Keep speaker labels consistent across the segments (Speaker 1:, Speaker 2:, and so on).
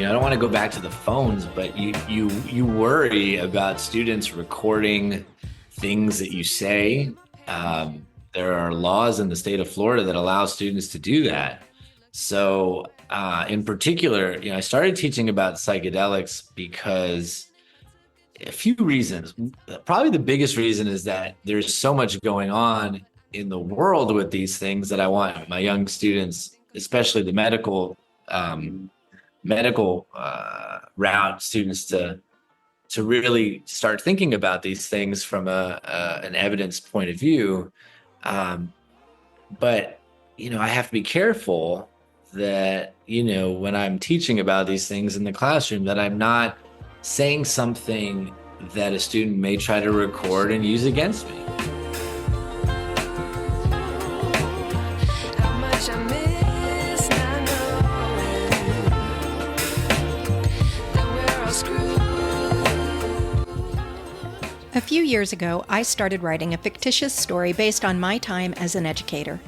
Speaker 1: I don't want to go back to the phones, but you worry about students recording things that you say. There are laws in the state of Florida that allow students to do that. So, in particular, I started teaching about psychedelics because a few reasons. Probably the biggest reason is that there's so much going on in the world with these things that I want my young students, especially the medical route students, to really start thinking about these things from an evidence point of view. But I have to be careful that when I'm teaching about these things in the classroom, that I'm not saying something that a student may try to record and use against me.
Speaker 2: A few years ago, I started writing a fictitious story based on my time as an educator.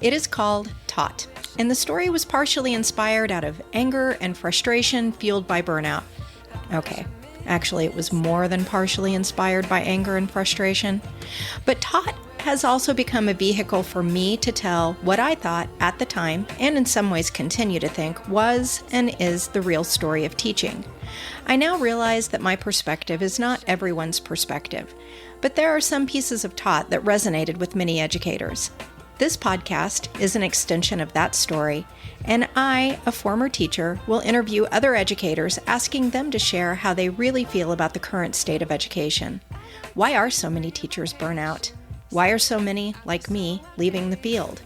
Speaker 2: It is called Taught, and the story was partially inspired out of anger and frustration fueled by burnout. Okay, actually it was more than partially inspired by anger and frustration. But Taught has also become a vehicle for me to tell what I thought at the time, and in some ways continue to think, was and is the real story of teaching. I now realize that my perspective is not everyone's perspective, but there are some pieces of Taught that resonated with many educators. This podcast is an extension of that story, and I, a former teacher, will interview other educators asking them to share how they really feel about the current state of education. Why are so many teachers burn out? Why are so many, like me, leaving the field?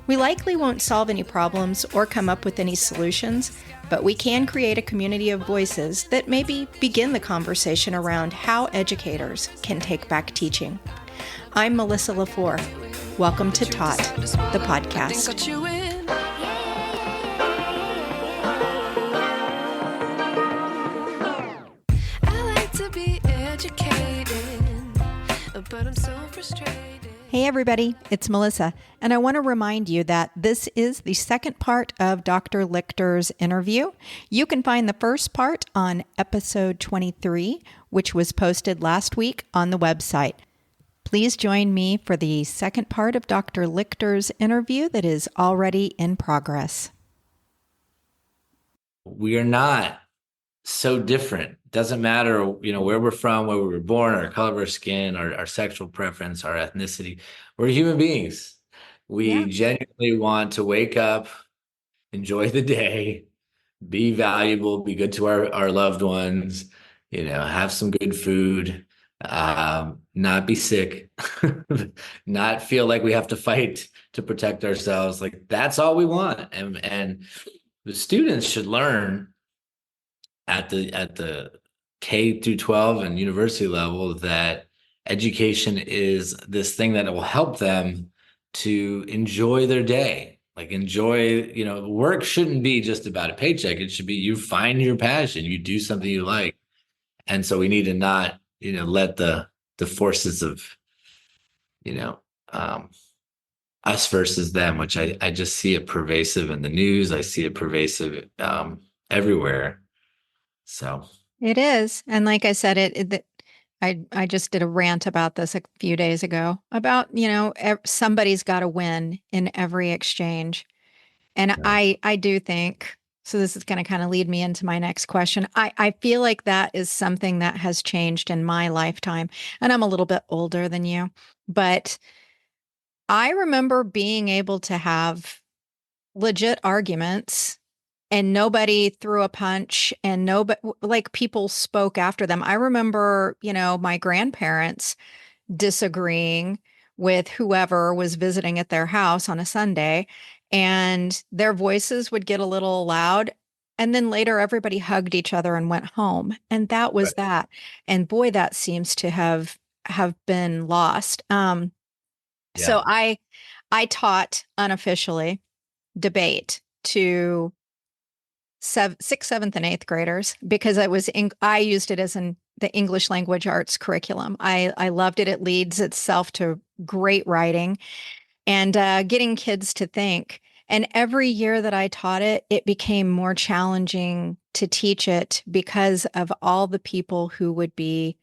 Speaker 2: We likely won't solve any problems or come up with any solutions, but we can create a community of voices that maybe begin the conversation around how educators can take back teaching. I'm Melissa LaFour. Welcome to Taught, the podcast. I like to be educated, but I'm so frustrated. Hey everybody, it's Melissa, and I want to remind you that this is the second part of Dr. Lichter's interview. You can find the first part on episode 23, which was posted last week on the website. Please join me for the second part of Dr. Lichter's interview that is already in progress.
Speaker 1: We are not so different. Doesn't matter, where we're from, where we were born, our color of our skin, our sexual preference, our ethnicity. We're human beings. We genuinely want to wake up, enjoy the day, be valuable, be good to our loved ones, have some good food, not be sick, not feel like we have to fight to protect ourselves. Like, that's all we want. And the students should learn at the K through 12 and university level that education is this thing that will help them to enjoy their day. Like, enjoy, work shouldn't be just about a paycheck. It should be you find your passion, you do something you like. And so we need to not, let the forces of, us versus them, which I just see it pervasive in the news. I see it pervasive everywhere. So
Speaker 2: it is. And like I said, I just did a rant about this a few days ago about, somebody's got to win in every exchange. And I do think, so this is going to kind of lead me into my next question. I feel like that is something that has changed in my lifetime. And I'm a little bit older than you, but I remember being able to have legit arguments and nobody threw a punch and nobody, like, people spoke after them. I remember, my grandparents disagreeing with whoever was visiting at their house on a Sunday, and their voices would get a little loud. And then later everybody hugged each other and went home. And that was that. And boy, that seems to have been lost. So I taught unofficially debate to sixth, seventh, and eighth graders because I used it as the English language arts curriculum. I loved it. It leads itself to great writing and getting kids to think. And every year that I taught it, it became more challenging to teach it because of all the people who would be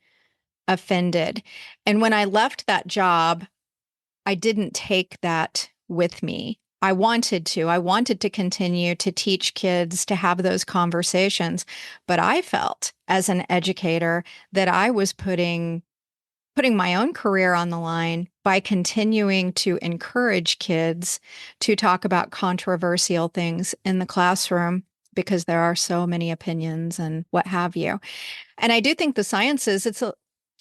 Speaker 2: offended. And when I left that job, I didn't take that with me. I wanted to. I wanted to continue to teach kids to have those conversations, but I felt as an educator that I was putting my own career on the line by continuing to encourage kids to talk about controversial things in the classroom because there are so many opinions and what have you. And I do think the sciences,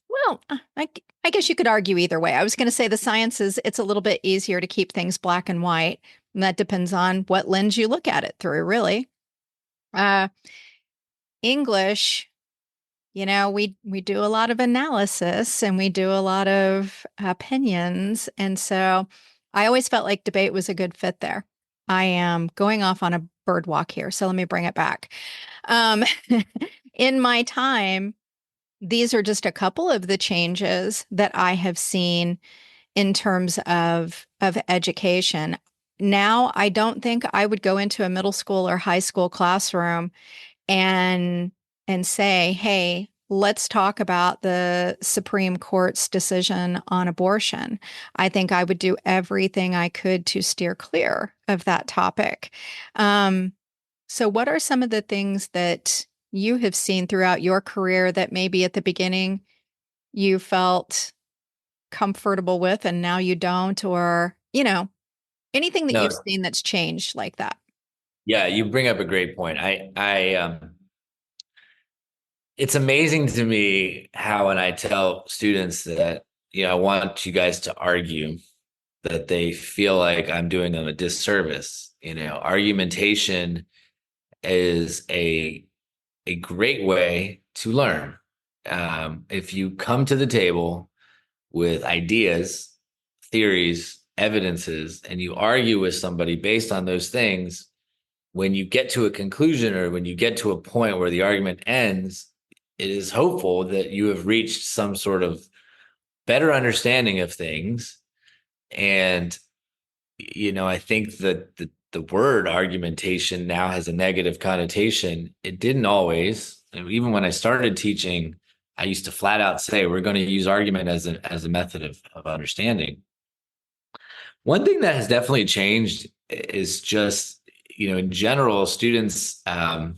Speaker 2: well, I guess you could argue either way. I was going to say the sciences, it's a little bit easier to keep things black and white. And that depends on what lens you look at it through, really. Uh, English, we do a lot of analysis and we do a lot of opinions. And so I always felt like debate was a good fit there. I am going off on a bird walk here, so let me bring it back. Um, in my time, these are just a couple of the changes that I have seen in terms of education. Now, I don't think I would go into a middle school or high school classroom and say, "Hey, let's talk about the Supreme Court's decision on abortion." I think I would do everything I could to steer clear of that topic. So what are some of the things that you have seen throughout your career that maybe at the beginning you felt comfortable with and now you don't, or, anything that
Speaker 1: No,
Speaker 2: you've seen that's changed like that?
Speaker 1: yeah, you bring up a great point. It's amazing to me how when I tell students that, I want you guys to argue, that they feel like I'm doing them a disservice. Argumentation is a great way to learn. If you come to the table with ideas, theories, evidences, and you argue with somebody based on those things, when you get to a conclusion or when you get to a point where the argument ends, it is hopeful that you have reached some sort of better understanding of things. And, I think that the word argumentation now has a negative connotation. It didn't always. Even when I started teaching, I used to flat out say, we're going to use argument as a method of understanding. One thing that has definitely changed is just, in general, students, I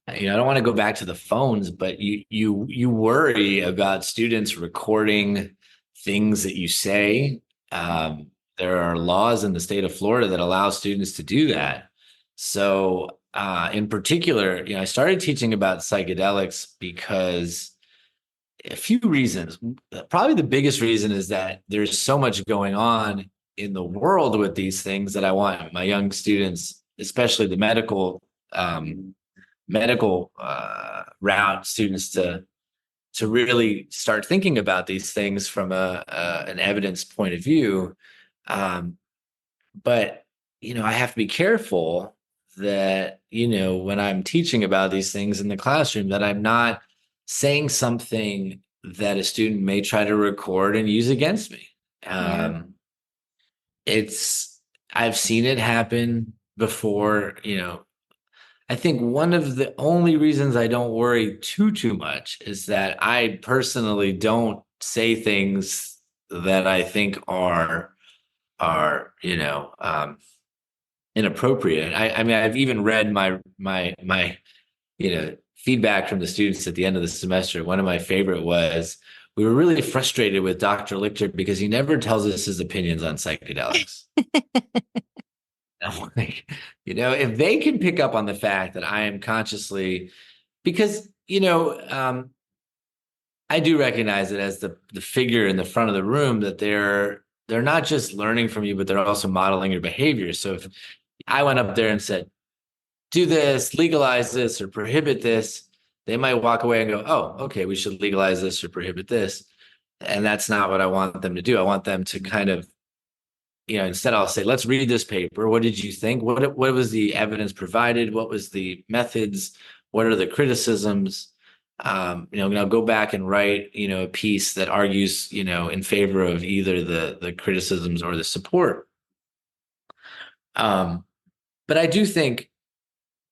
Speaker 1: don't want to go back to the phones, but you worry about students recording things that you say. There are laws in the state of Florida that allow students to do that. So, in particular, I started teaching about psychedelics because a few reasons. Probably the biggest reason is that there's so much going on in the world with these things that I want my young students, especially the medical route students, to really start thinking about these things from an evidence point of view. But I have to be careful that when I'm teaching about these things in the classroom, that I'm not saying something that a student may try to record and use against me.
Speaker 2: Yeah.
Speaker 1: It's I've seen it happen before. I think one of the only reasons I don't worry too much is that I personally don't say things that I think are inappropriate. I mean, I've even read my feedback from the students at the end of the semester. One of my favorite was, we were really frustrated with Dr. Lichter because he never tells us his opinions on psychedelics. I'm like, if they can pick up on the fact that I am consciously, because, I do recognize it as the figure in the front of the room, that they're not just learning from you, but they're also modeling your behavior. So if I went up there and said, do this, legalize this, or prohibit this, they might walk away and go, oh, okay, we should legalize this or prohibit this. And that's not what I want them to do. I want them to kind of, instead I'll say, let's read this paper. What did you think? What was the evidence provided? What was the methods? What are the criticisms? Now go back and write, a piece that argues, in favor of either the criticisms or the support. But I do think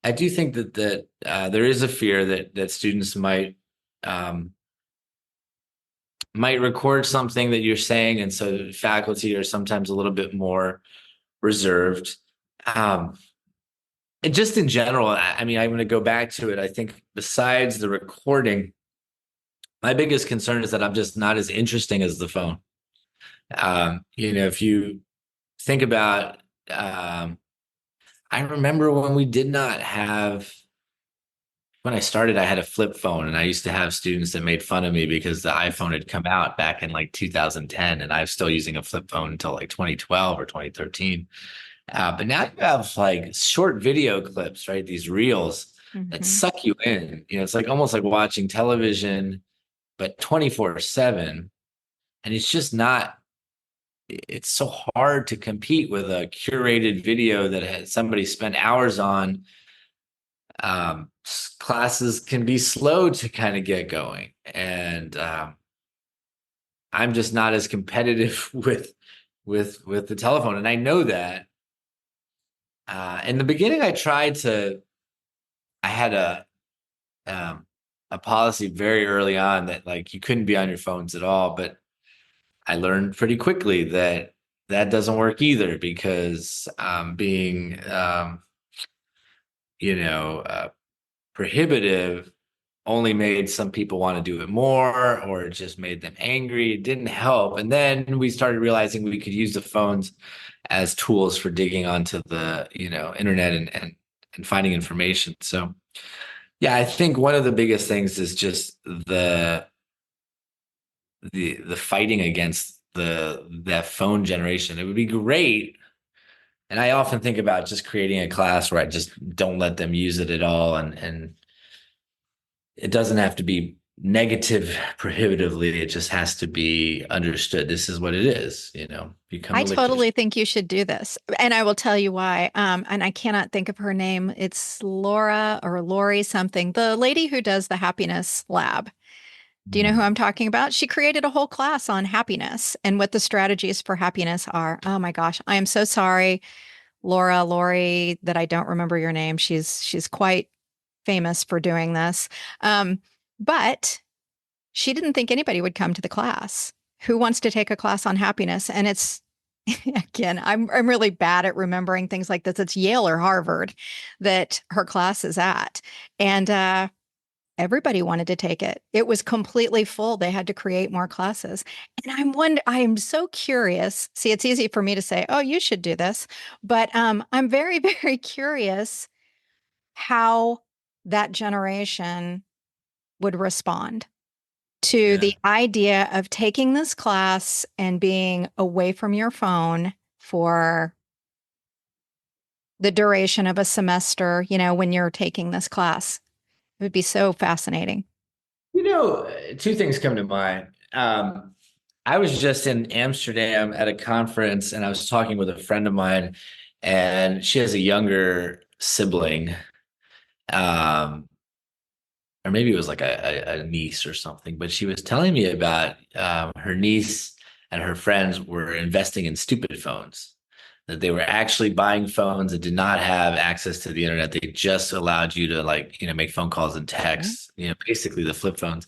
Speaker 1: I do think that there is a fear that students might record something that you're saying, and so faculty are sometimes a little bit more reserved. Um, and just in general, I mean, I'm going to go back to it. I think besides the recording, my biggest concern is that I'm just not as interesting as the phone. If you think about, I remember when we did not have when I started, I had a flip phone, and I used to have students that made fun of me because the iPhone had come out back in like 2010, and I was still using a flip phone until like 2012 or 2013. But now you have like short video clips, right? These reels that
Speaker 2: Hmm.
Speaker 1: suck you in. It's like almost like watching television, but 24/7. And it's just not, it's so hard to compete with a curated video that has somebody spent hours on. Classes can be slow to kind of get going, and I'm just not as competitive with the telephone, and I know that. In the beginning, I had um, a policy very early on that like you couldn't be on your phones at all, but I learned pretty quickly that that doesn't work either because being you know uh, prohibitive only made some people want to do it more, or it just made them angry. It didn't help. And then we started realizing we could use the phones as tools for digging onto the, internet and finding information. So yeah, I think one of the biggest things is just the fighting against that phone generation. It would be great. And I often think about just creating a class where I just don't let them use it at all, and it doesn't have to be negative prohibitively. It just has to be understood. This is what it is, become
Speaker 2: I
Speaker 1: a Lichter.
Speaker 2: totally think you should do this. And I will tell you why. And I cannot think of her name. It's Laura or Laurie something, the lady who does the happiness lab. Do you know who I'm talking about? She created a whole class on happiness and what the strategies for happiness are. Oh my gosh. I am so sorry, Laurie, that I don't remember your name. She's quite famous for doing this. But she didn't think anybody would come to the class. Who wants to take a class on happiness? And it's again, I'm really bad at remembering things like this. It's Yale or Harvard that her class is at, and everybody wanted to take it. It was completely full. They had to create more classes, and I am so curious. See, it's easy for me to say, "Oh, you should do this," but I'm very, very curious how that generation would respond to
Speaker 1: Yeah.
Speaker 2: the idea of taking this class and being away from your phone for the duration of a semester, when you're taking this class. It would be so fascinating.
Speaker 1: Two things come to mind. I was just in Amsterdam at a conference, and I was talking with a friend of mine, and she has a younger sibling. Um, or maybe it was like a niece or something, but she was telling me about her niece and her friends were investing in stupid phones, that they were actually buying phones that did not have access to the internet. They just allowed you to like, make phone calls and
Speaker 2: Yeah.
Speaker 1: texts, basically the flip phones.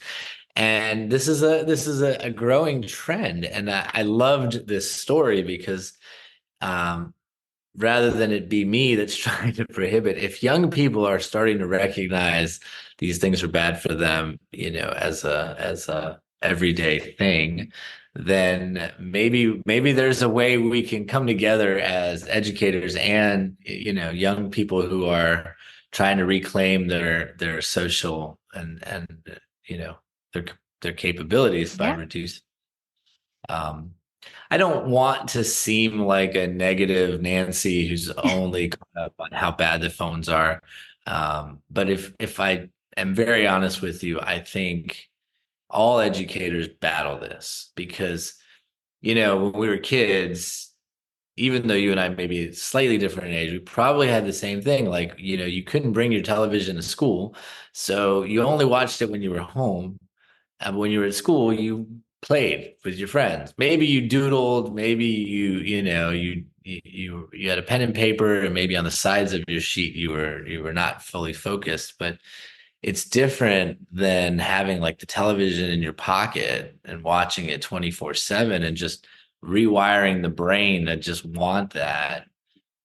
Speaker 1: And this is a growing trend. And I loved this story because um, rather than it be me that's trying to prohibit, if young people are starting to recognize these things are bad for them, as a everyday thing, then maybe there's a way we can come together as educators and young people who are trying to reclaim their social and you know their their capabilities by
Speaker 2: Yeah.
Speaker 1: reducing. um I don't want to seem like a negative Nancy who's only caught up on how bad the phones are. But if I am very honest with you, I think all educators battle this because, when we were kids, even though you and I may be slightly different in age, we probably had the same thing. Like, you couldn't bring your television to school. So you only watched it when you were home. And when you were at school, you played with your friends. Maybe you doodled, maybe you had a pen and paper, and maybe on the sides of your sheet you were not fully focused, but it's different than having like the television in your pocket and watching it 24/7 and just rewiring the brain to just want that.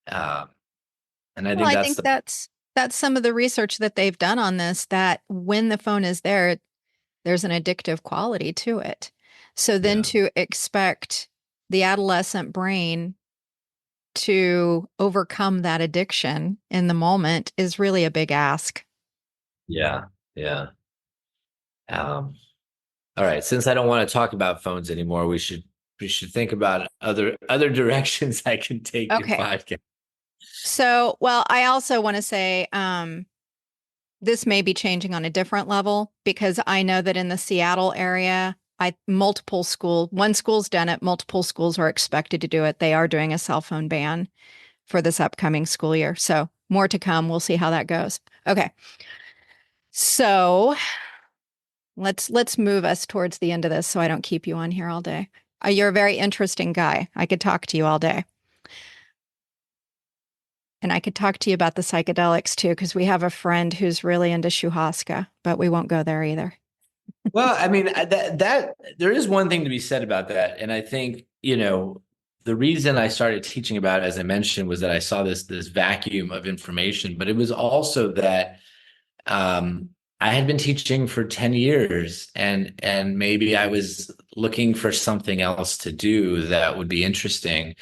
Speaker 1: Um, and I
Speaker 2: Well,
Speaker 1: think
Speaker 2: I
Speaker 1: that's
Speaker 2: think
Speaker 1: the
Speaker 2: that's some of the research that they've done on this, that when the phone is there, there's an addictive quality to it. So then
Speaker 1: yeah,
Speaker 2: to expect the adolescent brain to overcome that addiction in the moment is really a big ask.
Speaker 1: yeah, yeah. Um, all right, since I don't want to talk about phones anymore, we should think about other directions I can take in
Speaker 2: Okay.
Speaker 1: podcast.
Speaker 2: So, well, I also want to say this may be changing on a different level because I know that in the Seattle area, one school's done it, multiple schools are expected to do it. They are doing a cell phone ban for this upcoming school year. So, more to come. We'll see how that goes. Okay. So, let's move us towards the end of this so I don't keep you on here all day. You're a very interesting guy. I could talk to you all day. And I could talk to you about the psychedelics too, because we have a friend who's really into shuhaska, but we won't go there either.
Speaker 1: Well, I mean, that there is one thing to be said about that, and I think the reason I started teaching about it, as I mentioned, was that I saw this vacuum of information, but it was also that um, I had been teaching for 10 years, and maybe I was looking for something else to do that would be interesting.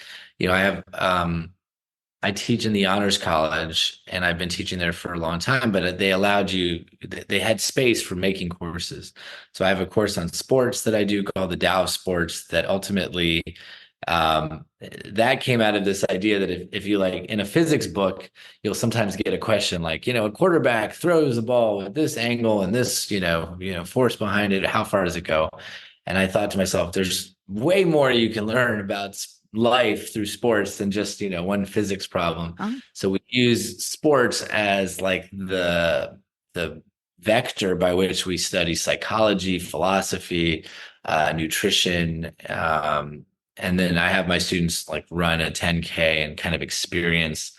Speaker 1: I teach in the honors college, and I've been teaching there for a long time, but they had space for making courses. So I have a course on sports that I do called the Tao of Sports that ultimately um, that came out of this idea that if you like in a physics book, you'll sometimes get a question like, a quarterback throws the ball at this angle and this, force behind it. How far does it go? And I thought to myself, there's way more you can learn about life through sports than just, one physics problem.
Speaker 2: Oh,
Speaker 1: So we use sports as like the vector by which we study psychology, philosophy, nutrition, and then I have my students like run a 10K and kind of experience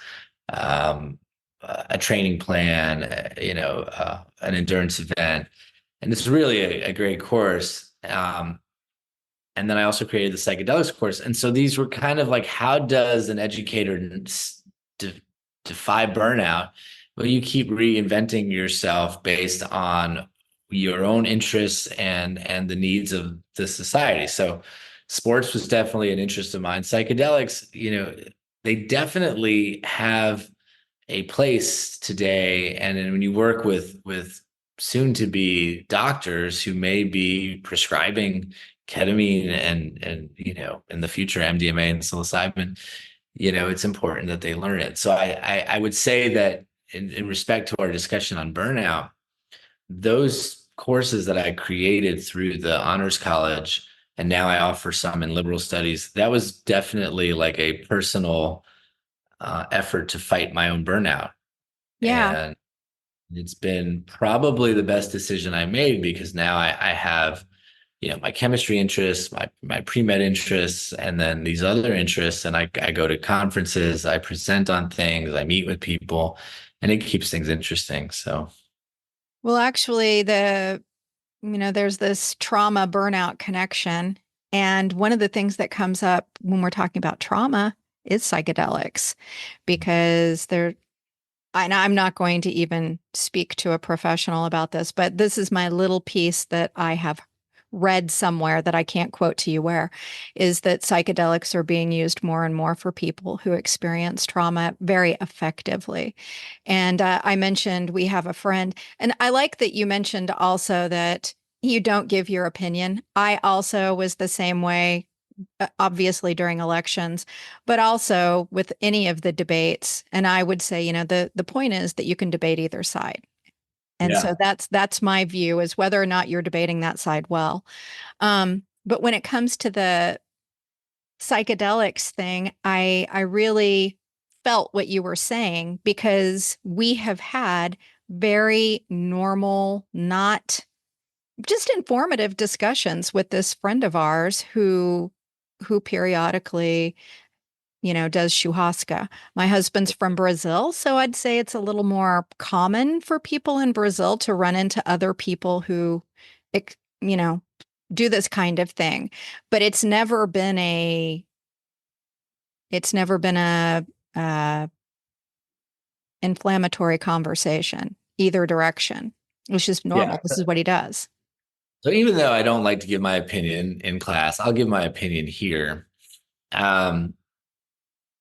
Speaker 1: um, a training plan, an endurance event, and it's really a great course. And then I also created the psychedelics course. And so these were kind of like, how does an educator de- defy burnout? Well, you keep reinventing yourself based on your own interests and the needs of the society. So sports was definitely an interest of mine. Psychedelics, they definitely have a place today. And then when you work with soon to be doctors who may be prescribing ketamine and in the future MDMA and psilocybin, it's important that they learn it. So I would say that in respect to our discussion on burnout, those courses that I created through the honors college, and now I offer some in liberal studies, that was definitely like a personal effort to fight my own burnout.
Speaker 2: yeah.
Speaker 1: And it's been probably the best decision I made because now I have, my chemistry interests, my pre-med interests, and then these other interests. And I go to conferences, I present on things, I meet with people, and it keeps things interesting. So
Speaker 2: Well, actually, there's this trauma burnout connection. And one of the things that comes up when we're talking about trauma is psychedelics because and I'm not going to even speak to a professional about this, but this is my little piece that I have read somewhere that I can't quote to you where, is that psychedelics are being used more and more for people who experience trauma very effectively. And I mentioned we have a friend, and I like that you mentioned also that you don't give your opinion. I also was the same way, obviously during elections, but also with any of the debates. And I would say, the point is that you can debate either side. And
Speaker 1: yeah,
Speaker 2: so that's my view, is whether or not you're debating that side well. But when it comes to the psychedelics thing, I really felt what you were saying because we have had very normal, not just informative discussions with this friend of ours who periodically, does shuhasca. My husband's from Brazil, so I'd say it's a little more common for people in Brazil to run into other people who, ex- you know, do this kind of thing. But it's never been a uh, inflammatory conversation either direction. It's just
Speaker 1: Yeah.
Speaker 2: normal. This is what he does.
Speaker 1: So even though I don't like to give my opinion in class, I'll give my opinion here. Um,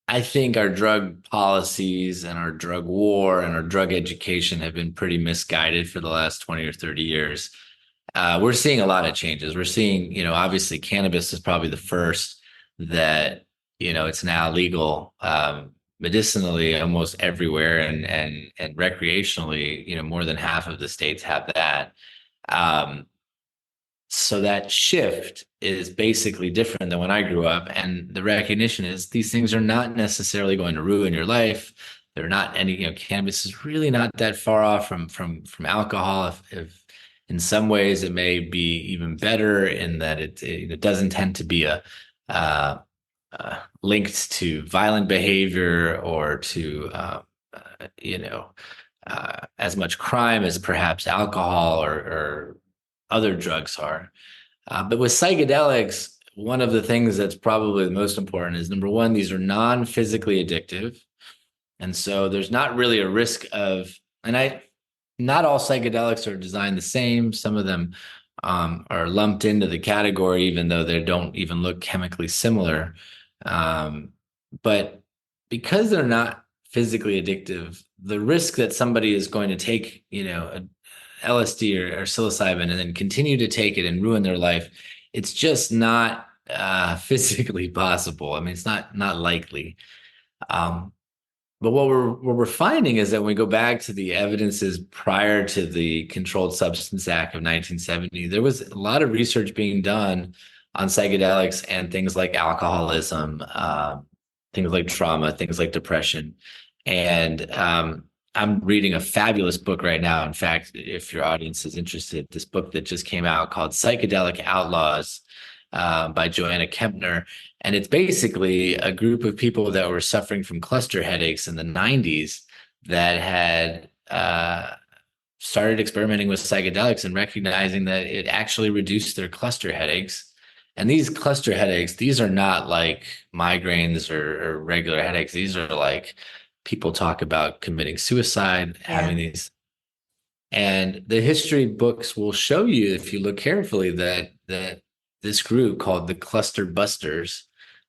Speaker 1: I think our drug policies and our drug war and our drug education have been pretty misguided for the last 20 or 30 years. We're seeing a lot of changes. We're seeing, obviously cannabis is probably the first that, it's now legal medicinally almost everywhere and recreationally, more than half of the states have that. Um, so that shift is basically different than when I grew up. And the recognition is these things are not necessarily going to ruin your life. They're not any, cannabis is really not that far off from alcohol. If in some ways it may be even better in that it doesn't tend to be uh, linked to violent behavior or to as much crime as perhaps alcohol or other drugs are. But with psychedelics, one of the things that's probably the most important is number one, these are non-physically addictive. And so there's not really a risk of, not all psychedelics are designed the same. Some of them are lumped into the category, even though they don't even look chemically similar. Um, but because they're not physically addictive, the risk that somebody is going to take, LSD or psilocybin and then continue to take it and ruin their life, it's just not physically possible. I mean, it's not likely. Um, but what we're finding is that when we go back to the evidences prior to the Controlled Substance Act of 1970, there was a lot of research being done on psychedelics and things like alcoholism, things like trauma, things like depression. And I'm reading a fabulous book right now. In fact, if your audience is interested, this book that just came out called Psychedelic Outlaws by Joanna Kempner. And it's basically a group of people that were suffering from cluster headaches in the 90s that had started experimenting with psychedelics and recognizing that it actually reduced their cluster headaches. And these cluster headaches, these are not like migraines or regular headaches. These are like people talk about committing suicide,
Speaker 2: Yeah.
Speaker 1: having these. And the history books will show you, if you look carefully, that this group called the Cluster Busters,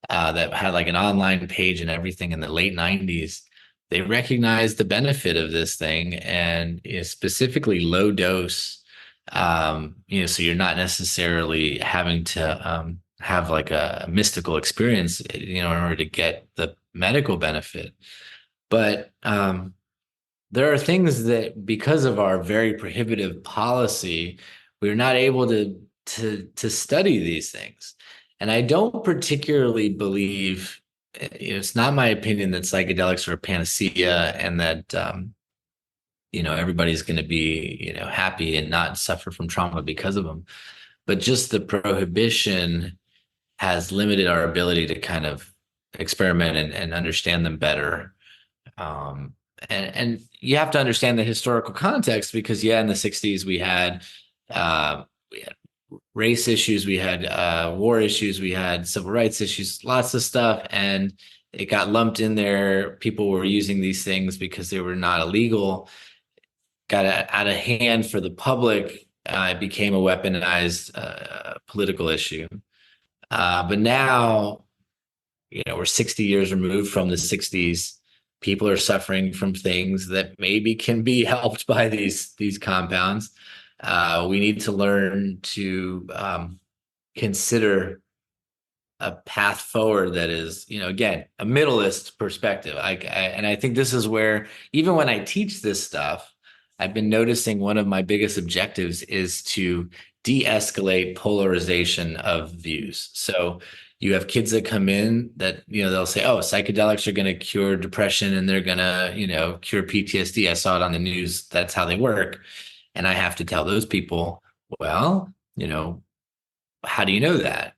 Speaker 1: that had like an online page and everything in the late 90s, they recognized the benefit of this thing and specifically low dose. So you're not necessarily having to have like a mystical experience, in order to get the medical benefit. But there are things that, because of our very prohibitive policy, we're not able to study these things. And I don't particularly believe, it's not my opinion that psychedelics are a panacea and that everybody's going to be happy and not suffer from trauma because of them. But just the prohibition has limited our ability to kind of experiment and understand them better. Um, and you have to understand the historical context because in the 60s we had race issues, we had war issues, we had civil rights issues, lots of stuff, and it got lumped in there. People were using these things because they were not illegal, got out of hand for the public. It became a weaponized political issue. But now, we're 60 years removed from the 60s. People are suffering from things that maybe can be helped by these compounds. We need to learn to consider a path forward that is, again, a middleist perspective. And I think this is where, even when I teach this stuff, I've been noticing one of my biggest objectives is to de-escalate polarization of views. So you have kids that come in that, they'll say, oh, psychedelics are going to cure depression and they're going to, cure PTSD. I saw it on the news. That's how they work. And I have to tell those people, Well, how do you know that?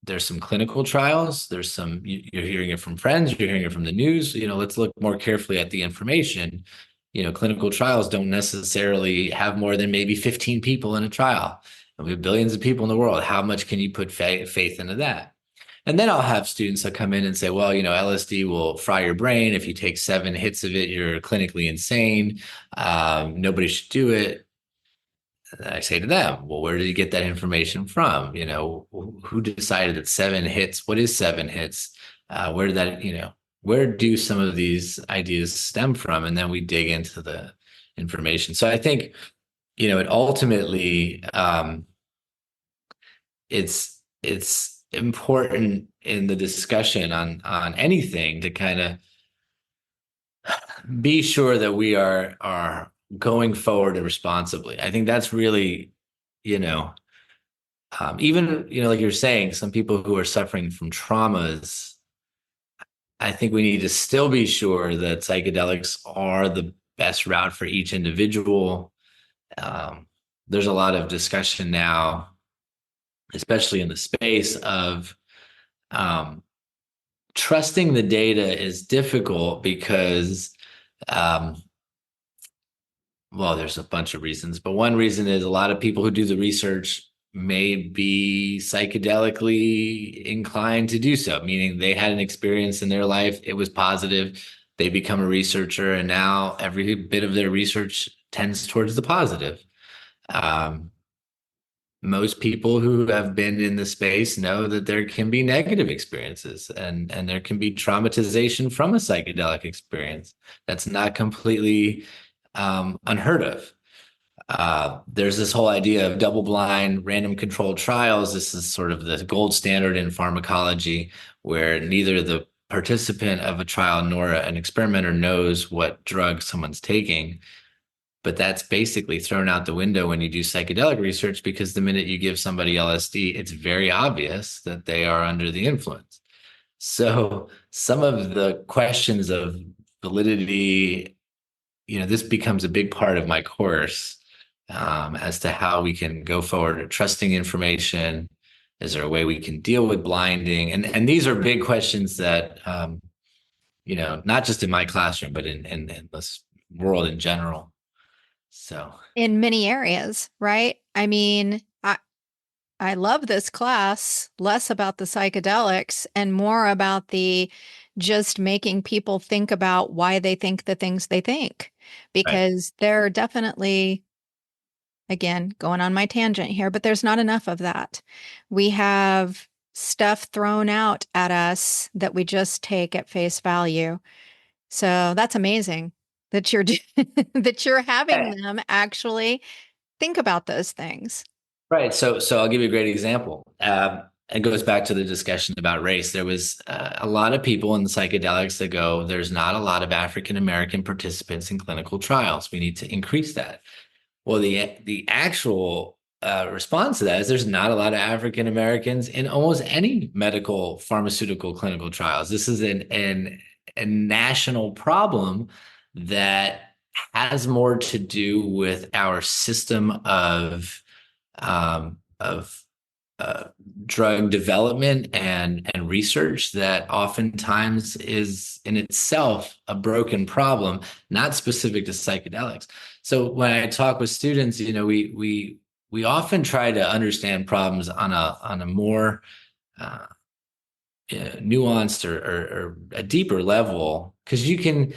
Speaker 1: There's some clinical trials. There's some, you're hearing it from friends, you're hearing it from the news. Let's look more carefully at the information. Clinical trials don't necessarily have more than maybe 15 people in a trial. And we have billions of people in the world. How much can you put faith into that? And then I'll have students that come in and say, well, LSD will fry your brain. If you take 7 hits of it, you're clinically insane. Nobody should do it. And I say to them, well, where did you get that information from? Who decided that 7 hits? What is 7 hits? Where did that, where do some of these ideas stem from? And then we dig into the information. So I think, it ultimately, it's important in the discussion on anything to kind of be sure that we are going forward responsibly. I think that's really, you know, even like you're saying, some people who are suffering from traumas, I think we need to still be sure that psychedelics are the best route for each individual. Um, there's a lot of discussion now, especially in the space of um, trusting the data is difficult because um, well, there's a bunch of reasons, but one reason is a lot of people who do the research may be psychedelically inclined to do so, meaning they had an experience in their life, it was positive, they become a researcher, and now every bit of their research tends towards the positive. Um, Most people who have been in the space know that there can be negative experiences and there can be traumatization from a psychedelic experience. That's not completely unheard of. There's this whole idea of double blind, random controlled trials. This is sort of the gold standard in pharmacology, where neither the participant of a trial nor an experimenter knows what drug someone's taking. But that's basically thrown out the window when you do psychedelic research because the minute you give somebody LSD, it's very obvious that they are under the influence. So some of the questions of validity, this becomes a big part of my course as to how we can go forward, trusting information. Is there a way we can deal with blinding? And these are big questions that not just in my classroom, but in this world in general. So
Speaker 2: In many areas, right? I mean, I love this class, less about the psychedelics and more about the just making people think about why they think the things they think.
Speaker 1: right.
Speaker 2: Because there are definitely, again, going on my tangent here, but there's not enough of that. We have stuff thrown out at us that we just take at face value. So that's amazing that that you're having them actually think about those things.
Speaker 1: Right. So I'll give you a great example. It goes back to the discussion about race. There was a lot of people in the psychedelics that go, there's not a lot of African American participants in clinical trials. We need to increase that. Well, the actual response to that is there's not a lot of African Americans in almost any medical pharmaceutical clinical trials. This is a national problem that has more to do with our system of uh, drug development and research that oftentimes is in itself a broken problem, not specific to psychedelics. So when I talk with students, we often try to understand problems on a more uh, nuanced or a deeper level because you can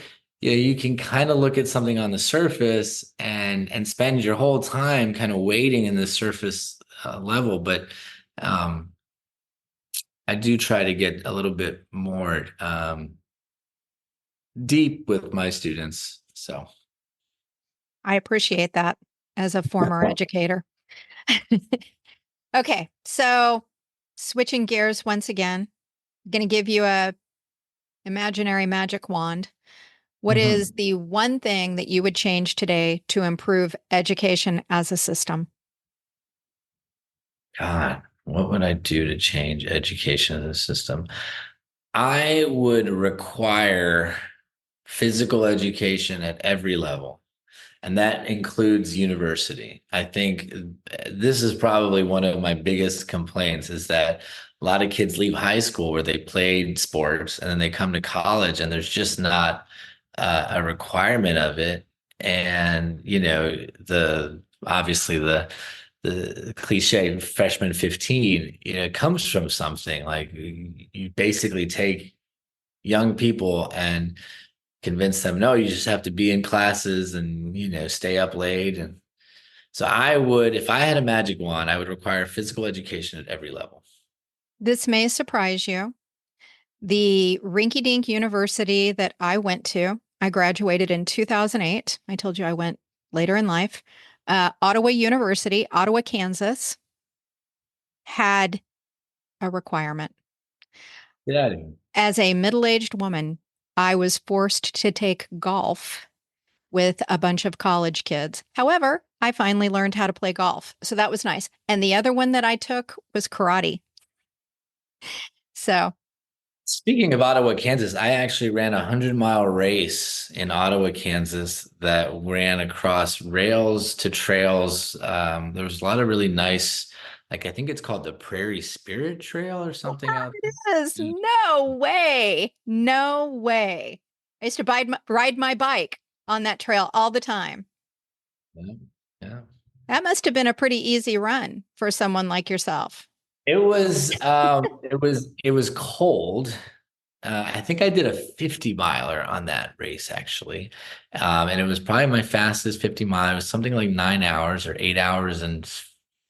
Speaker 1: kind of look at something on the surface and spend your whole time kind of waiting in the surface level, but um, I do try to get a little bit more deep with my students. So
Speaker 2: I appreciate that as a former educator. Okay, so switching gears once again, I'm going to give you a imaginary magic wand. What is
Speaker 1: Mhm.
Speaker 2: the one thing that you would change today to improve education as a system?
Speaker 1: God, what would I do to change education in the system? I would require physical education at every level. and that includes university. I think this is probably one of my biggest complaints is that a lot of kids leave high school where they played sports and then they come to college and there's just not a requirement of it. And, the obviously the cliche freshman 15, comes from something like you basically take young people and convince them, no, you just have to be in classes and, stay up late. And so I would, if I had a magic wand, I would require physical education at every level.
Speaker 2: This may surprise you. The rinky-dink university that I went to, I graduated in 2008. I told you I went later in life. Ottawa University, Ottawa, Kansas, had a requirement.
Speaker 1: Get out of here.
Speaker 2: As a middle-aged woman, I was forced to take golf with a bunch of college kids. However, I finally learned how to play golf. So that was nice. And the other one that I took was karate. So
Speaker 1: Speaking of Ottawa, Kansas, I actually ran a 100-mile race in Ottawa, Kansas that ran across rails to trails. There was a lot of really nice, like I think it's called the Prairie Spirit Trail or something out
Speaker 2: it is.
Speaker 1: there.
Speaker 2: No way. No way. I used to ride my bike on that trail all the time.
Speaker 1: Yeah. Yeah.
Speaker 2: That must have been a pretty easy run for someone like yourself.
Speaker 1: It was cold. I think I did a 50 miler on that race actually. And it was probably my fastest 50 mile. It was something like 9 hours or 8 hours and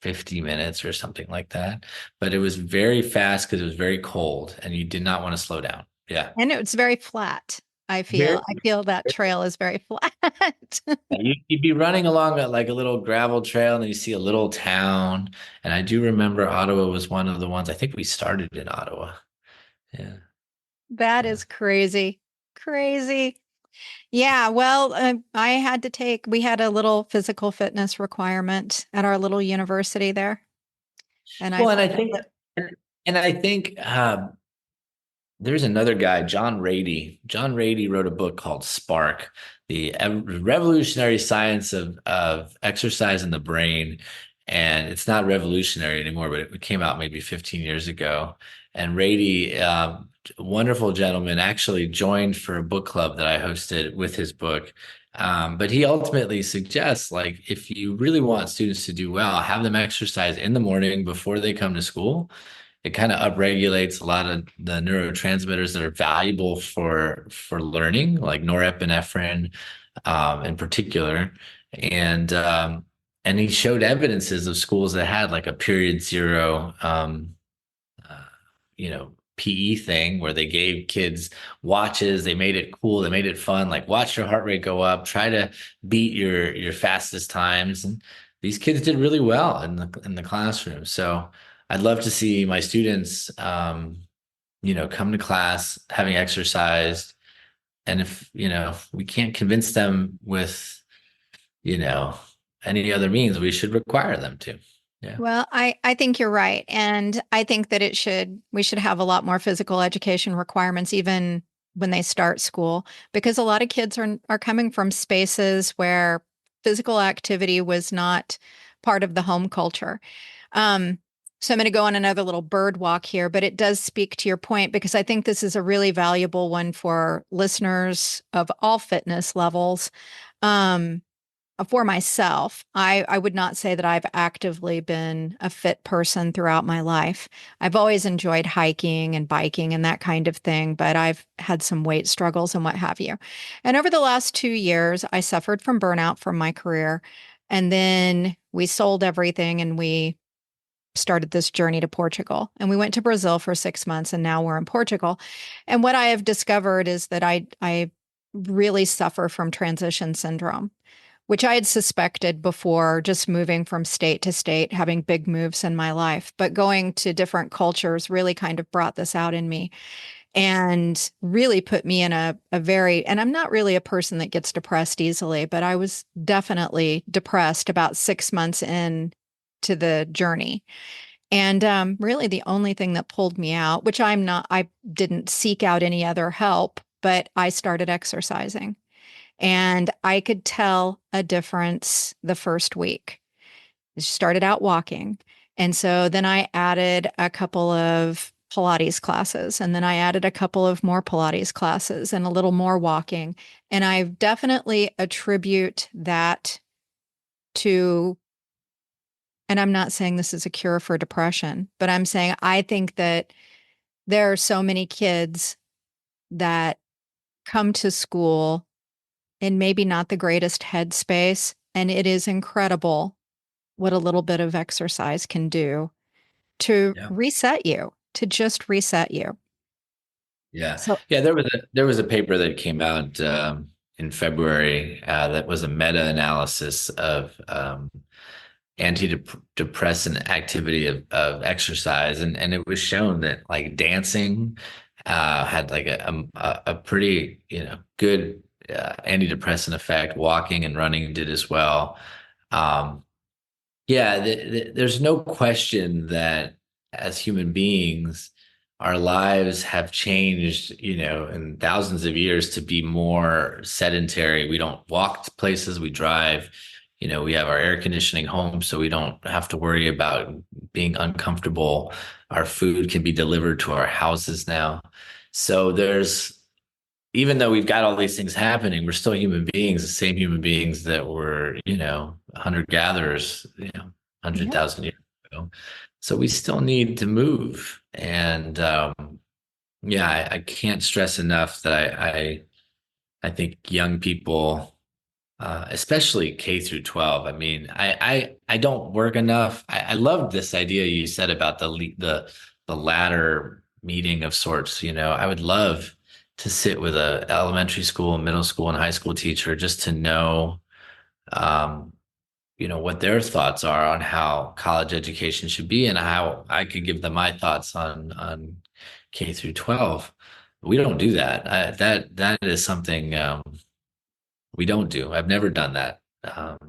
Speaker 1: 50 minutes or something like that. But it was very fast because it was very cold and you did not want to slow down. Yeah.
Speaker 2: And it's very flat, I feel.
Speaker 1: Very,
Speaker 2: I feel that trail is very flat.
Speaker 1: you'd be running along like a little gravel trail and then you see a little town. And I do remember Ottawa was one of the ones, I think we started in Ottawa. Yeah.
Speaker 2: That
Speaker 1: Yeah.
Speaker 2: is crazy. Crazy. Yeah, well, we had a little physical fitness requirement at our little university there. And I
Speaker 1: Well, and I
Speaker 2: fulfilled
Speaker 1: think,
Speaker 2: it.
Speaker 1: and I think there's another guy, John Ratey. John Ratey wrote a book called Spark, the revolutionary science of exercise in the brain. And it's not revolutionary anymore, but it came out maybe 15 years ago. And Ratey, wonderful gentleman, actually joined for a book club that I hosted with his book. But he ultimately suggests, like, if you really want students to do well, have them exercise in the morning before they come to school. It kind of upregulates a lot of the neurotransmitters that are valuable for learning, like norepinephrine, in particular. And and he showed evidences of schools that had like a period zero, uh, PE thing where they gave kids watches, they made it cool, they made it fun, like watch your heart rate go up, try to beat your fastest times. And these kids did really well in the classroom. So I'd love to see my students come to class having exercised. And if, we can't convince them with, you know, any other means, we should require them to. Yeah.
Speaker 2: Well, I think you're right. And I think that we should have a lot more physical education requirements even when they start school, because a lot of kids are coming from spaces where physical activity was not part of the home culture. Um, so I'm going to go on another little bird walk here, but it does speak to your point because I think this is a really valuable one for listeners of all fitness levels. Um, for myself, I would not say that I've actively been a fit person throughout my life. I've always enjoyed hiking and biking and that kind of thing, but I've had some weight struggles and what have you. And over the last 2 years, I suffered from burnout from my career. And then we sold everything and we started this journey to Portugal. And we went to Brazil for 6 months and now we're in Portugal. And what I have discovered is that I really suffer from transition syndrome, which I had suspected before just moving from state to state, having big moves in my life. But going to different cultures really kind of brought this out in me and really put me in and I'm not really a person that gets depressed easily, but I was definitely depressed about 6 months in to the journey. And really the only thing that pulled me out, which I didn't seek out any other help, but I started exercising. And I could tell a difference the first week. I started out walking. And so then I added a couple of Pilates classes, and then I added a couple of more Pilates classes and a little more walking. And I definitely attribute that to, and I'm not saying this is a cure for depression, but I'm saying I think that there are so many kids that come to school in maybe not the greatest headspace. And it is incredible what a little bit of exercise can do to
Speaker 1: Yeah.
Speaker 2: reset you, to just reset you.
Speaker 1: Yeah.
Speaker 2: So,
Speaker 1: Yeah. There was a paper that came out in February that was a meta-analysis of antidepressant activity of exercise, and it was shown that like dancing had like a pretty good antidepressant effect. Walking and running did as well. Um, yeah, there's no question that as human beings, our lives have changed, in thousands of years to be more sedentary. We don't walk to places, we drive. We have our air conditioning home, so we don't have to worry about being uncomfortable. Our food can be delivered to our houses now. So even though we've got all these things happening, we're still human beings, the same human beings that were, hunter gatherers,
Speaker 2: yeah,
Speaker 1: 100,000 years ago. So we still need to move. And yeah, I can't stress enough that I think young people, especially K through 12. I mean, I don't work enough. I love this idea you said about the ladder meeting of sorts. I would love to sit with a elementary school, middle school, and high school teacher just to know, um, what their thoughts are on how college education should be and how I could give them my thoughts on K through 12. We don't do that. That is something. We don't do. I've never done that.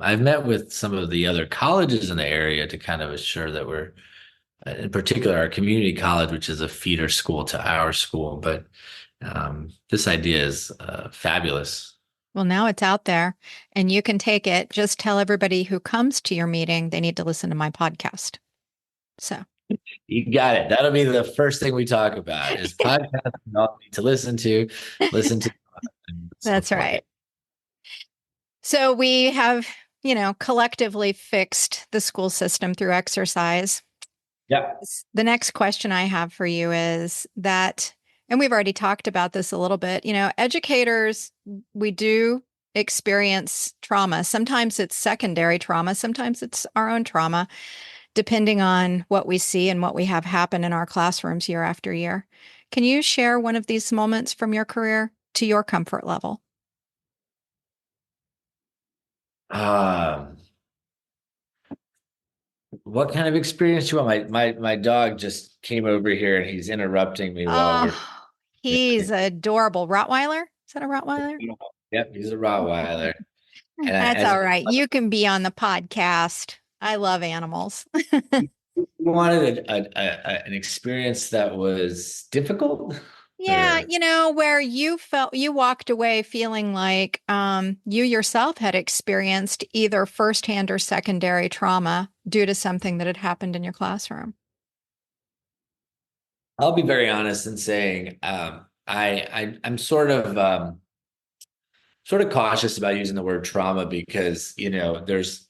Speaker 1: I've met with some of the other colleges in the area to kind of assure that we're, in particular, our community college, which is a feeder school to our school. But this idea is fabulous.
Speaker 2: well, now it's out there and you can take it. Just tell everybody who comes to your meeting they need to listen to my podcast. So,
Speaker 1: You got it. That'll be the first thing we talk about is podcasts you all need to listen to, and so
Speaker 2: that's
Speaker 1: forth.
Speaker 2: right. So we have, collectively fixed the school system through exercise.
Speaker 1: Yeah.
Speaker 2: The next question I have for you is that, and we've already talked about this a little bit, educators, we do experience trauma. Sometimes it's secondary trauma, sometimes it's our own trauma, depending on what we see and what we have happen in our classrooms year after year. Can you share one of these moments from your career to your comfort level?
Speaker 1: Um, what kind of experience do you want? My dog just came over here and he's interrupting me while we're.
Speaker 2: Oh, he's adorable. Rottweiler? Is that a Rottweiler?
Speaker 1: Yep, he's a Rottweiler. And
Speaker 2: That's
Speaker 1: as
Speaker 2: all right. You can be on the podcast. I love animals.
Speaker 1: you wanted an experience that was difficult,
Speaker 2: Yeah,
Speaker 1: or
Speaker 2: where you walked away feeling like you yourself had experienced either firsthand or secondary trauma due to something that had happened in your classroom.
Speaker 1: I'll be very honest in saying I'm sort of cautious about using the word trauma because there's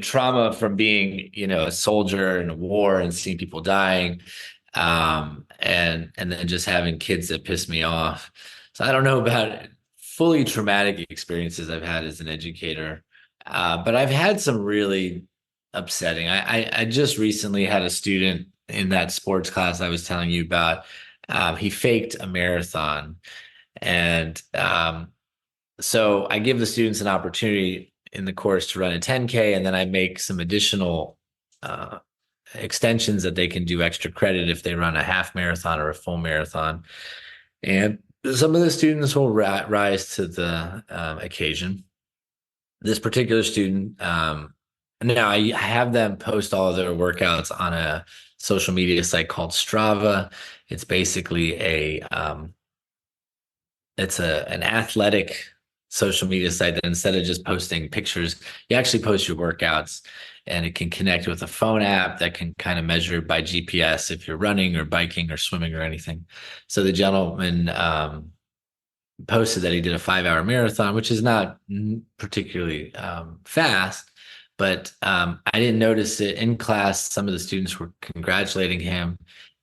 Speaker 1: trauma from being a soldier in a war and seeing people dying, and then just having kids that piss me off. So I don't know about fully traumatic experiences I've had as an educator, but I've had some really upsetting. I just recently had a student in that sports class I was telling you about. He faked a marathon, and so I give the students an opportunity in the course to run a 10K, and then I make some additional uh, extensions that they can do extra credit if they run a half marathon or a full marathon. And some of the students will rise to the occasion. This particular student, now I have them post all of their workouts on a social media site called Strava. It's basically it's an athletic social media site that instead of just posting pictures, you actually post your workouts, and it can connect with a phone app that can kind of measure by GPS if you're running or biking or swimming or anything. So the gentleman posted that he did a 5 hour marathon, which is not particularly fast, but I didn't notice it in class. Some of the students were congratulating him,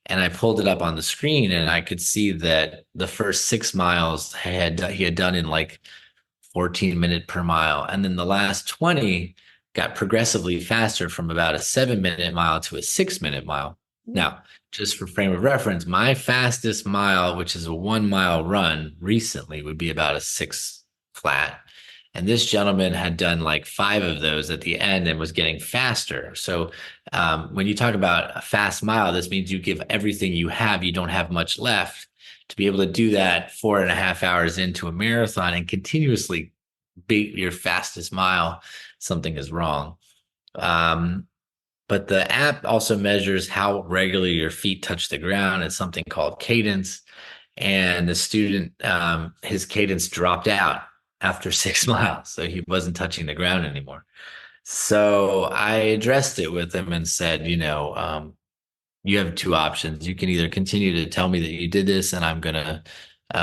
Speaker 1: and I pulled it up on the screen, and I could see that the first 6 miles he had done in like 14 minute per mile, and then the last 20 got progressively faster from about a 7 minute mile to a 6 minute mile. Now, just for frame of reference, my fastest mile, which is a 1 mile run recently, would be about a six flat. And this gentleman had done like five of those at the end and was getting faster. So when you talk about a fast mile, this means you give everything you have, you don't have much left. To be able to do that 4.5 hours into a marathon and continuously beat your fastest mile, something is wrong. Um, but the app also measures how regularly your feet touch the ground. It's something called cadence. And the student, his cadence dropped out after 6 miles. So he wasn't touching the ground anymore. So I addressed it with him and said, you have two options. You can either continue to tell me that you did this, and I'm going to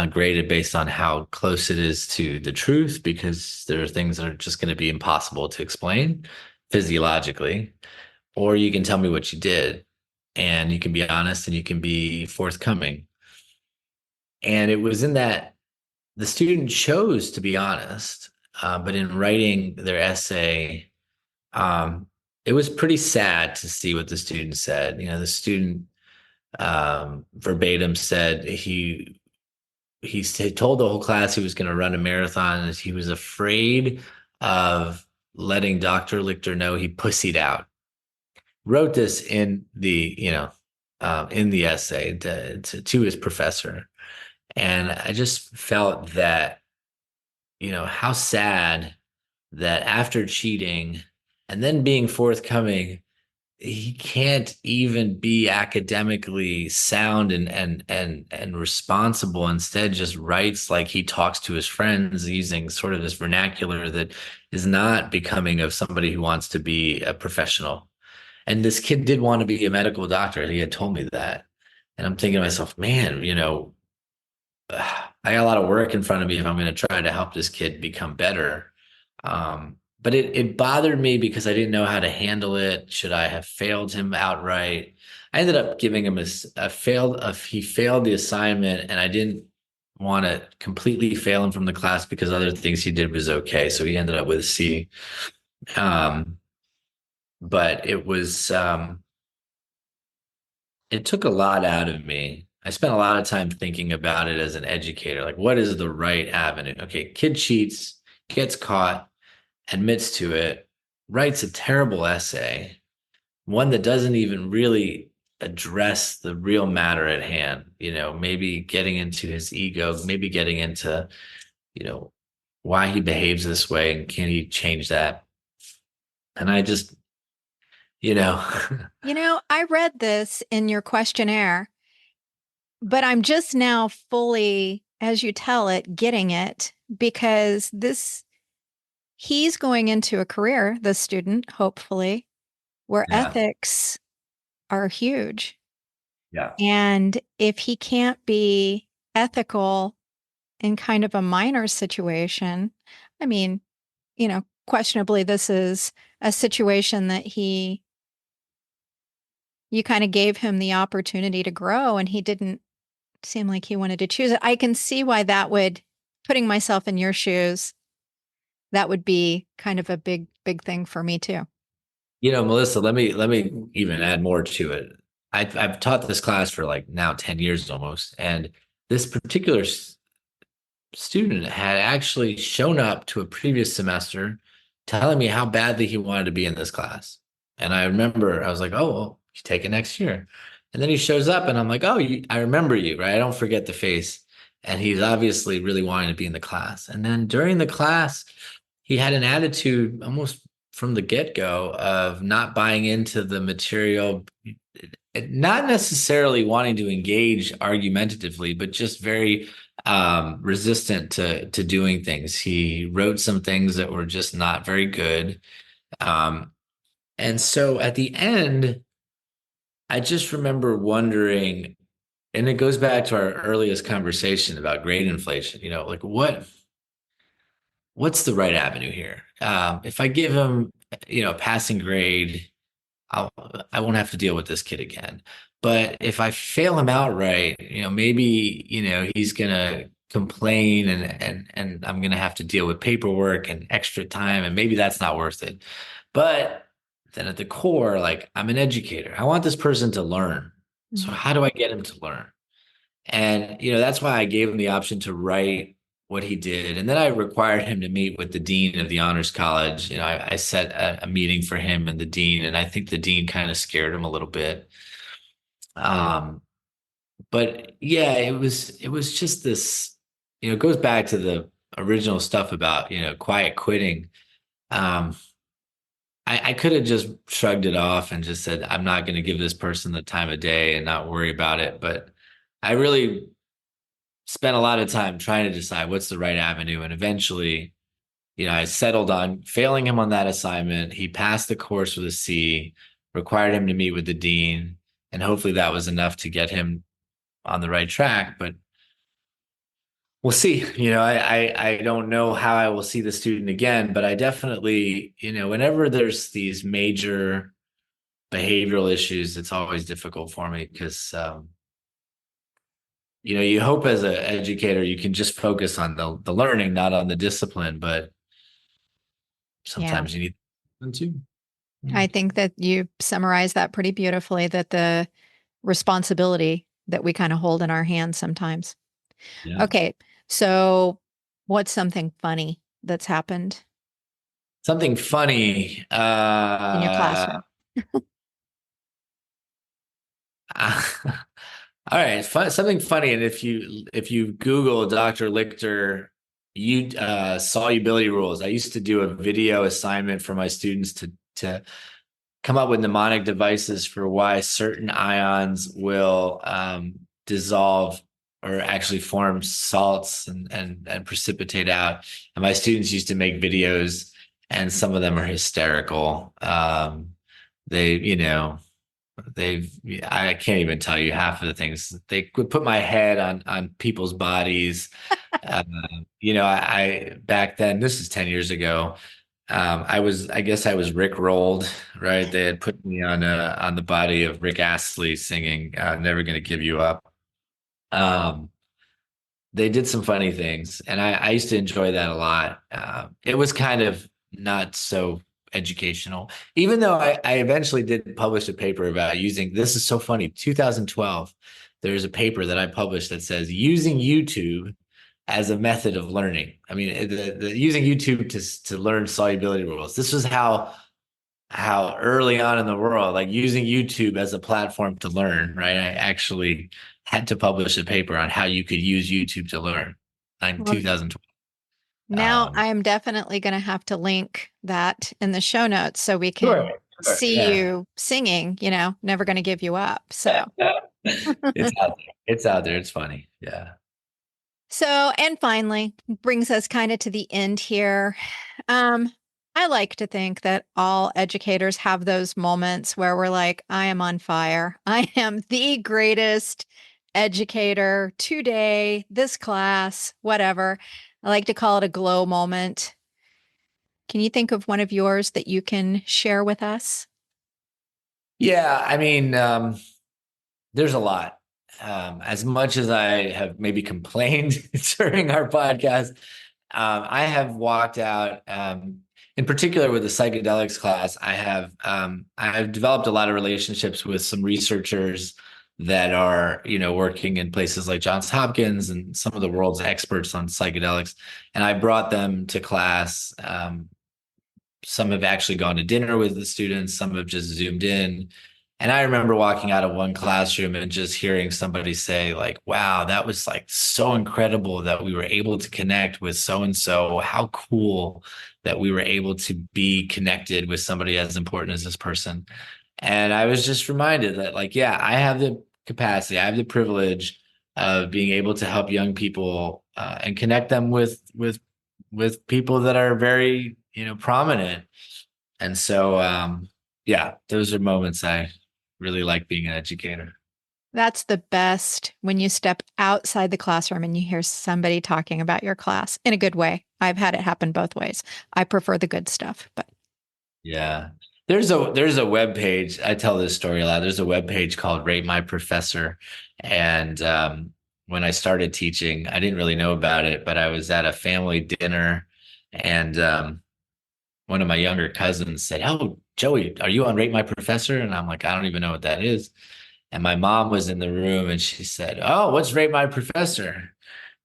Speaker 1: grade it based on how close it is to the truth, because there are things that are just going to be impossible to explain physiologically, or you can tell me what you did, and you can be honest and you can be forthcoming. And it was in that the student chose to be honest, but in writing their essay, um, it was pretty sad to see what the student said. The student verbatim said he told the whole class he was going to run a marathon, and he was afraid of letting Dr. Lichter know he pussied out. Wrote this in the essay to his professor, and I just felt that how sad that after cheating and then being forthcoming, he can't even be academically sound and responsible. Instead, just writes like he talks to his friends using sort of this vernacular that is not becoming of somebody who wants to be a professional. And this kid did want to be a medical doctor. He had told me that. And I'm thinking to myself, man, I got a lot of work in front of me if I'm going to try to help this kid become better. But it bothered me because I didn't know how to handle it. Should I have failed him outright? I ended up giving him he failed the assignment, and I didn't want to completely fail him from the class because other things he did was okay. So he ended up with a C. But it took a lot out of me. I spent a lot of time thinking about it as an educator. Like, what is the right avenue? Okay, kid cheats, gets caught, admits to it, writes a terrible essay, one that doesn't even really address the real matter at hand. Maybe getting into his ego, maybe getting into, you know, why he behaves this way and can he change that? And I just, you know,
Speaker 2: I read this in your questionnaire, but I'm just now fully, as you tell it, getting it because he's going into a career, the student, hopefully, where
Speaker 1: yeah,
Speaker 2: ethics are huge.
Speaker 1: yeah.
Speaker 2: And if he can't be ethical in kind of a minor situation, I mean, questionably, this is a situation that you kind of gave him the opportunity to grow and he didn't seem like he wanted to choose it. I can see why putting myself in your shoes, that would be kind of a big, big thing for me too.
Speaker 1: Melissa, let me even add more to it. I've taught this class for like now 10 years almost, and this particular student had actually shown up to a previous semester telling me how badly he wanted to be in this class. And I remember I was like, oh, well, you take it next year. And then he shows up and I'm like, oh, I remember you, right? I don't forget the face. And he's obviously really wanting to be in the class. And then during the class, he had an attitude almost from the get-go of not buying into the material, not necessarily wanting to engage argumentatively, but just very resistant to doing things. He wrote some things that were just not very good. Um, and so at the end, I just remember wondering, and it goes back to our earliest conversation about grade inflation, like what's the right avenue here? If I give him, a passing grade, I'll, I won't have to deal with this kid again. But if I fail him outright, maybe, he's gonna complain and I'm gonna have to deal with paperwork and extra time, and maybe that's not worth it. But then at the core, like I'm an educator. I want this person to learn. So
Speaker 2: Mhm.
Speaker 1: how do I get him to learn? And, that's why I gave him the option to write what he did. And then I required him to meet with the dean of the honors college. I set a meeting for him and the dean, and I think the dean kind of scared him a little bit. Um, but yeah, it was just this, it goes back to the original stuff about, quiet quitting. Um, I could have just shrugged it off and just said, I'm not going to give this person the time of day and not worry about it. But I really spent a lot of time trying to decide what's the right avenue. And eventually, I settled on failing him on that assignment. He passed the course with a C, required him to meet with the dean, and hopefully that was enough to get him on the right track. But we'll see. I don't know how I will see the student again, but I definitely, whenever there's these major behavioral issues, it's always difficult for me because you hope as an educator you can just focus on the learning, not on the discipline, but
Speaker 2: Yeah.
Speaker 1: sometimes you need them too.
Speaker 2: I
Speaker 1: Mm.
Speaker 2: think that you summarized that pretty beautifully, that the responsibility that we kind of hold in our hands sometimes.
Speaker 1: Yeah.
Speaker 2: Okay. So what's something funny that's happened
Speaker 1: Something funny.
Speaker 2: in your classroom?
Speaker 1: All right, something funny. And if you Google Dr. Lichter, you solubility rules. I used to do a video assignment for my students to come up with mnemonic devices for why certain ions will dissolve or actually form salts and precipitate out. And my students used to make videos, and some of them are hysterical. They, they've I can't even tell you half of the things they would put my head on people's bodies. Uh, I back then, this is 10 years ago. I guess I was Rick rolled, right? They had put me on the body of Rick Astley singing "Never Gonna Give You Up." Um, they did some funny things, and I used to enjoy that a lot. It was kind of not so educational, even though I eventually did publish a paper about using. This is so funny. 2012, there's a paper that I published that says using YouTube as a method of learning. I mean, using YouTube to learn solubility rules. This was how early on in the world, like using YouTube as a platform to learn, right? I actually had to publish a paper on how you could use YouTube to learn in
Speaker 2: Well,
Speaker 1: 2012.
Speaker 2: now I am definitely going to have to link that in the show notes so we can
Speaker 1: Sure, sure,
Speaker 2: see
Speaker 1: yeah.
Speaker 2: you singing, never going to give you up. So,
Speaker 1: It's out there. It's out there. It's funny. Yeah.
Speaker 2: and finally, brings us kind of to the end here. Um, I like to think that all educators have those moments where we're like, I am on fire. I am the greatest educator today, this class, whatever. I like to call it a glow moment. Can you think of one of yours that you can share with us?
Speaker 1: Yeah. I mean, there's a lot. As much as I have maybe complained during our podcast, I have walked out, in particular with the psychedelics class. I have developed a lot of relationships with some researchers that are, working in places like Johns Hopkins and some of the world's experts on psychedelics. And I brought them to class. Some have actually gone to dinner with the students, some have just zoomed in. And I remember walking out of one classroom and just hearing somebody say, like, wow, that was like so incredible that we were able to connect with so and so. How cool that we were able to be connected with somebody as important as this person. And I was just reminded that, like, yeah, I have the capacity, I have the privilege of being able to help young people and connect them with people that are very, prominent. And so, yeah, those are moments I really like being an educator.
Speaker 2: That's the best when you step outside the classroom and you hear somebody talking about your class in a good way. I've had it happen both ways. I prefer the good stuff, but
Speaker 1: Yeah. There's a web page. I tell this story a lot. There's a web page called Rate My Professor. And when I started teaching, I didn't really know about it, but I was at a family dinner and one of my younger cousins said, "Oh, Joey, are you on Rate My Professor?" And I'm like, "I don't even know what that is." And my mom was in the room and she said, "Oh, what's Rate My Professor?"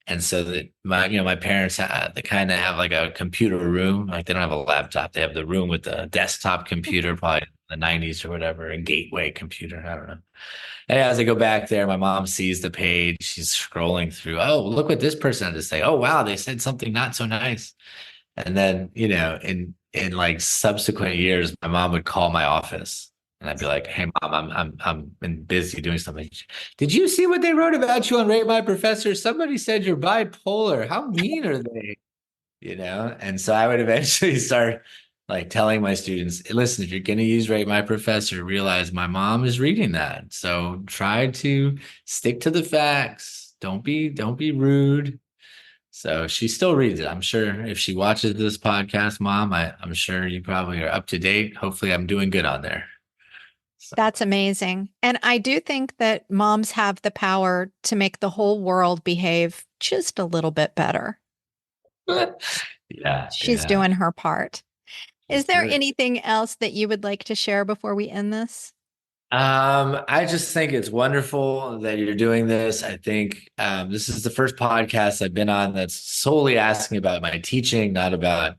Speaker 1: And so my parents they kind of have like a computer room. Like they don't have a laptop. They have the room with the desktop computer, probably in the 90s or whatever, a gateway computer. I don't know. And as I go back there, my mom sees the page. She's scrolling through. Oh, look what this person had to say. Oh, wow, they said something not so nice. And then, in like subsequent years, my mom would call my office and I'd be like, "Hey mom, I'm been busy doing something. Did you see what they wrote about you on Rate My Professor? Somebody said you're bipolar. How mean are they?" And so I would eventually start like telling my students, listen, if you're going to use Rate My Professor, realize my mom is reading that. So try to stick to the facts. Don't be rude. So she still reads it. I'm sure if she watches this podcast, Mom, I'm sure you probably are up to date. Hopefully, I'm doing good on there. So,
Speaker 2: that's amazing. And I do think that moms have the power to make the whole world behave just a little bit better.
Speaker 1: yeah,
Speaker 2: She's
Speaker 1: yeah,
Speaker 2: doing her part. Is
Speaker 1: she's
Speaker 2: there
Speaker 1: good.
Speaker 2: anything else that you would like to share before we end this?
Speaker 1: I just think it's wonderful that you're doing this. I think this is the first podcast I've been on that's solely asking about my teaching, not about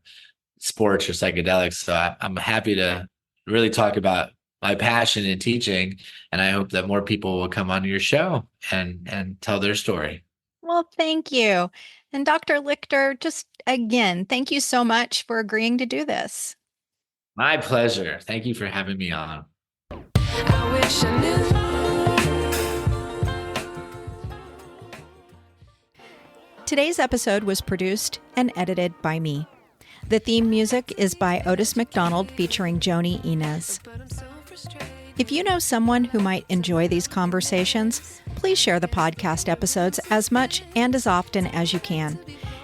Speaker 1: sports or psychedelics. So I'm happy to really talk about my passion in teaching, and I hope that more people will come onto your show and tell their story.
Speaker 2: Well, thank you. And Dr. Lichter, just again, thank you so much for agreeing to do this.
Speaker 1: My pleasure. Thank you for having me on.
Speaker 3: I wish I knew.
Speaker 2: Today's episode was produced and edited by me. The theme music is by Otis McDonald featuring Joni Inez. If you know someone who might enjoy these conversations, please share the podcast episodes as much and as often as you can.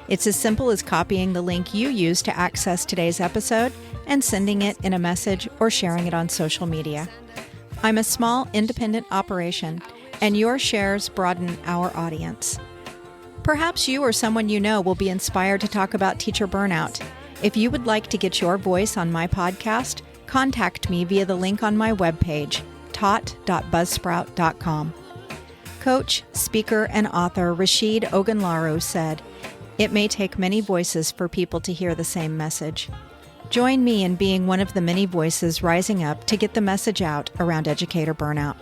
Speaker 2: It's as simple as copying the link you use to access today's episode and sending it in a message or sharing it on social media. I'm a small, independent operation, and your shares broaden our audience. Perhaps you or someone you know will be inspired to talk about teacher burnout. If you would like to get your voice on my podcast, contact me via the link on my webpage, taught.buzzsprout.com. Coach, speaker, and author Rashid Ogunlaru said, "It may take many voices for people to hear the same message." Join me in being one of the many voices rising up to get the message out around educator burnout.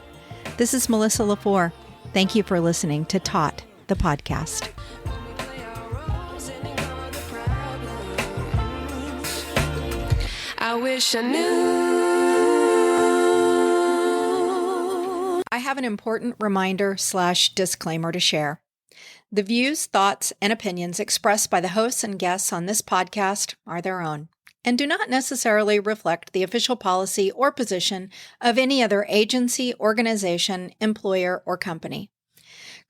Speaker 2: This is Melissa LaFleur. Thank you for listening to Taught, the podcast.
Speaker 3: I wish I knew.
Speaker 2: I have an important reminder/disclaimer to share. The views, thoughts, and opinions expressed by the hosts and guests on this podcast are their own and do not necessarily reflect the official policy or position of any other agency, organization, employer, or company.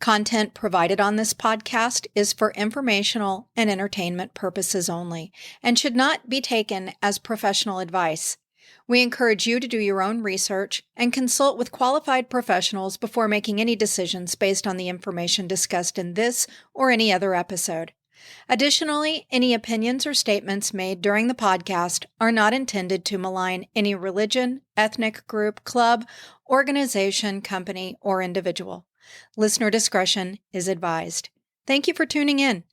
Speaker 2: Content provided on this podcast is for informational and entertainment purposes only and should not be taken as professional advice. We encourage you to do your own research and consult with qualified professionals before making any decisions based on the information discussed in this or any other episode. Additionally, any opinions or statements made during the podcast are not intended to malign any religion, ethnic group, club, organization, company, or individual. Listener discretion is advised. Thank you for tuning in.